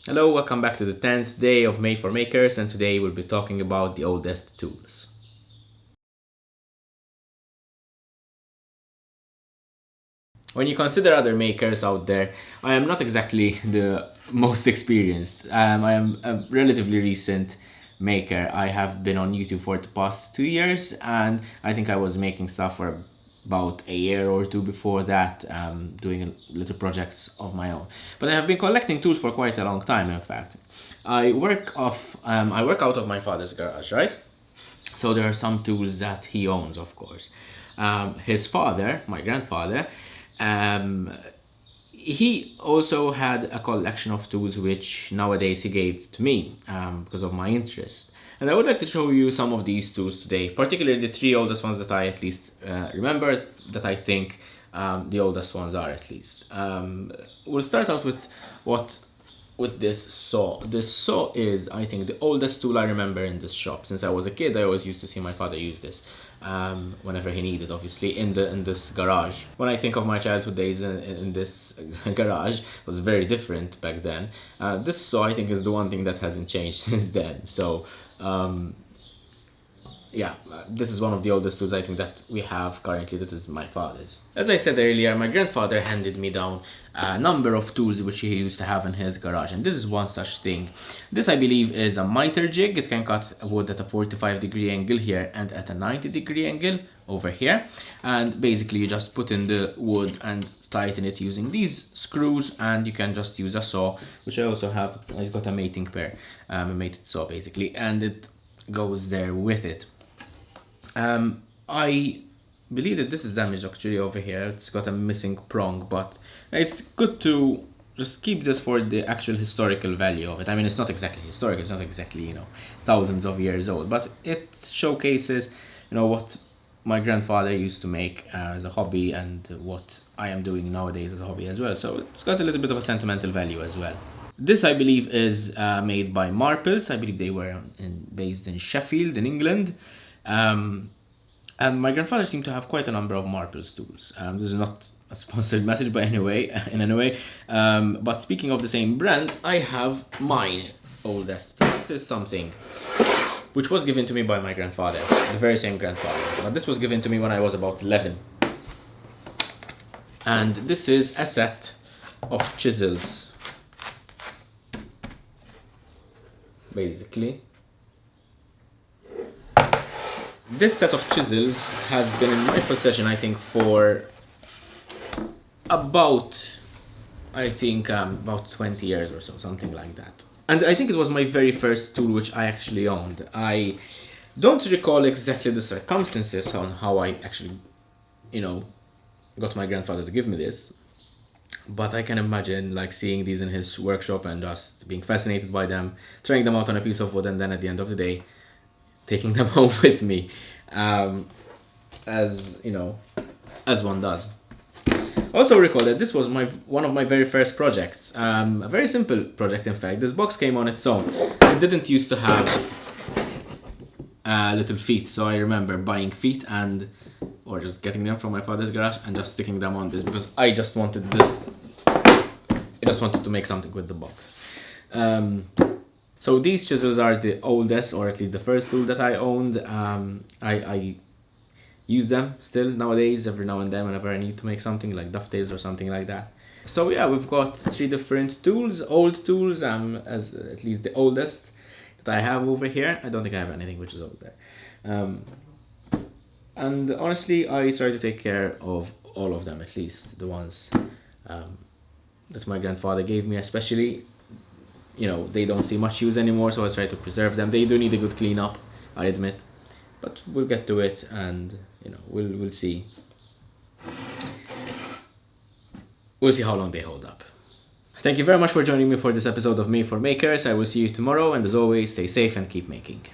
Hello, welcome back to the 10th day of Mayformakers, and today we'll be talking about the oldest tools. When you consider other makers out there, I am not exactly the most experienced. I am a relatively recent maker. I have been on YouTube for the past 2 years, and I think I was making stuff for about a year or two before that, doing little projects of my own. But I have been collecting tools for quite a long time, in fact. I work out of my father's garage, right? So there are some tools that he owns, of course. His father, my grandfather, um, he also had a collection of tools which nowadays he gave to me because of my interest. And I would like to show you some of these tools today, particularly the three oldest ones that I at least remember, that I think the oldest ones are at least. We'll start out with this saw. This saw is, I think, the oldest tool I remember in this shop. Since I was a kid, I always used to see my father use this whenever he needed, obviously, in this garage. When I think of my childhood days in this garage, it was very different back then. This saw, I think, is the one thing that hasn't changed since then. So yeah, this is one of the oldest tools I think that we have currently. That is my father's. As I said earlier, my grandfather handed me down a number of tools which he used to have in his garage, and this is one such thing. This, I believe, is a miter jig. It can cut wood at a 45-degree angle here and at a 90-degree angle over here, and basically you just put in the wood and tighten it using these screws, and you can just use a saw, which I also have. I've got a mating pair, a mated saw basically, and it goes there with it. I believe that this is damaged actually over here. It's got a missing prong, but it's good to just keep this for the actual historical value of it. I mean, it's not exactly historic. It's not exactly, thousands of years old, but it showcases, what my grandfather used to make as a hobby and what I am doing nowadays as a hobby as well. So it's got a little bit of a sentimental value as well. This, I believe, is made by Marples. I believe they were based in Sheffield, in England. And my grandfather seemed to have quite a number of Marples tools. This is not a sponsored message by any way, in any way. But speaking of the same brand, I have mine oldest. This is something which was given to me by my grandfather, the very same grandfather. But this was given to me when I was about 11. And this is a set of chisels, basically. This set of chisels has been in my possession, I think, for about 20 years or so, something like that. And I think it was my very first tool which I actually owned. I don't recall exactly the circumstances on how I actually, got my grandfather to give me this. But I can imagine seeing these in his workshop and just being fascinated by them, trying them out on a piece of wood, and then at the end of the day, taking them home with me, as one does. Also recall that this was one of my very first projects. A very simple project, in fact. This box came on its own. It didn't used to have little feet, so I remember buying feet or just getting them from my father's garage and just sticking them on this because I just wanted to make something with the box. So these chisels are the oldest, or at least the first tool that I owned. I use them still nowadays, every now and then, whenever I need to make something like dovetails or something like that. So yeah, we've got three different tools, old tools, as at least the oldest that I have over here. I don't think I have anything which is old there. And honestly, I try to take care of all of them, at least the ones that my grandfather gave me, especially. They don't see much use anymore, so I try to preserve them. They do need a good cleanup, I admit, but we'll get to it, and we'll see. We'll see how long they hold up. Thank you very much for joining me for this episode of Mayformakers. I will see you tomorrow, and as always, stay safe and keep making.